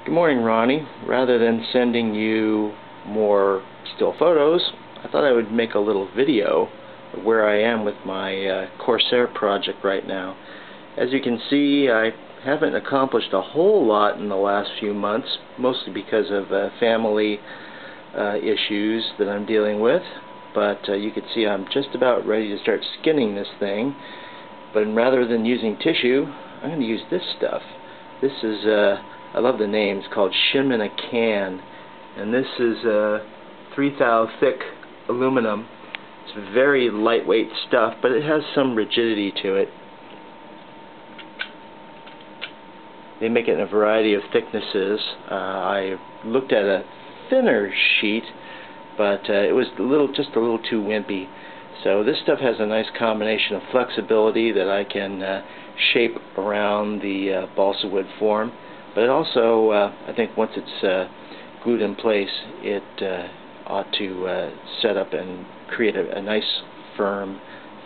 Good morning, Ronnie. Rather than sending you more still photos, I thought I would make a little video of where I am with my Corsair project right now. As you can see, I haven't accomplished a whole lot in the last few months, mostly because of family issues that I'm dealing with. But you can see I'm just about ready to start skinning this thing. But rather than using tissue, I'm going to use this stuff. This is I love the name. It's called Shim in a Can, and this is 3,000 thick aluminum. It's very lightweight stuff, but it has some rigidity to it. They make it in a variety of thicknesses. I looked at a thinner sheet, but it was just a little too wimpy. So this stuff has a nice combination of flexibility that I can shape around the balsa wood form. But it also, I think once it's glued in place, it ought to set up and create a nice firm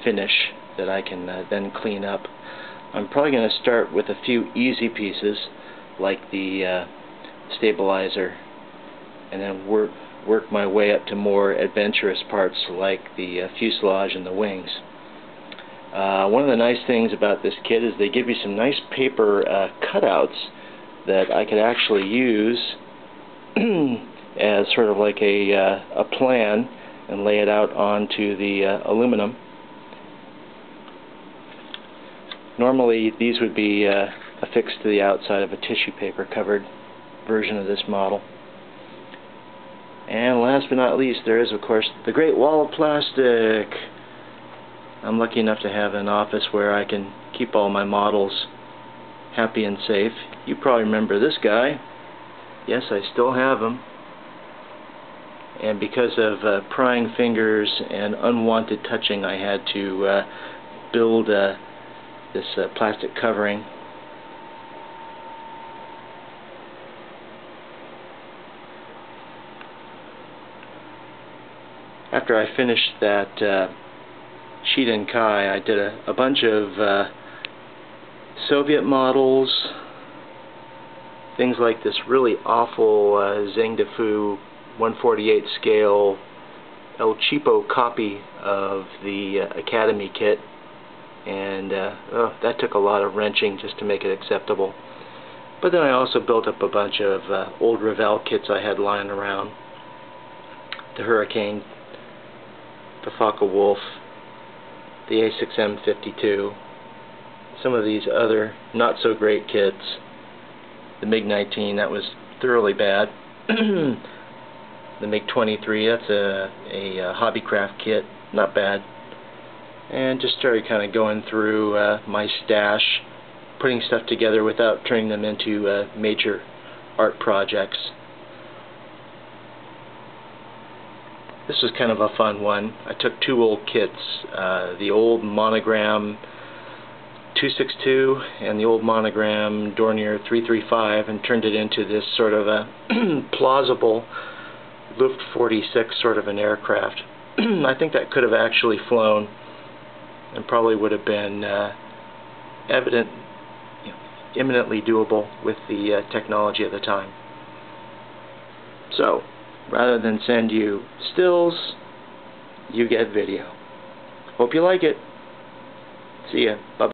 finish that I can then clean up. I'm probably going to start with a few easy pieces like the stabilizer, and then work my way up to more adventurous parts like the fuselage and the wings. One of the nice things about this kit is they give you some nice paper cutouts that I could actually use as sort of like a plan and lay it out onto the aluminum. Normally these would be affixed to the outside of a tissue paper covered version of this model. And last but not least, there is of course the great wall of plastic. I'm lucky enough to have an office where I can keep all my models happy and safe. You probably remember this guy. Yes, I still have him. And because of prying fingers and unwanted touching, I had to build this plastic covering. After I finished that sheet and Kai, I did a bunch of Soviet models, things like this really awful Zheng de Fu 1/48 scale El Cheapo copy of the Academy kit, and that took a lot of wrenching just to make it acceptable. But then I also built up a bunch of old Revell kits I had lying around. The Hurricane, the Focke-Wulf, the A6M52, some of these other not so great kits, the MiG-19, that was thoroughly bad, the MiG-23, that's a hobbycraft kit, not bad, and just started kind of going through my stash, putting stuff together without turning them into major art projects. This was kind of a fun one. I took two old kits, the old Monogram 262 and the old Monogram Dornier 335, and turned it into this sort of a plausible Luft 46 sort of an aircraft. I think that could have actually flown and probably would have been imminently doable with the technology of the time. So, rather than send you stills, you get video. Hope you like it. See ya. Bye-bye.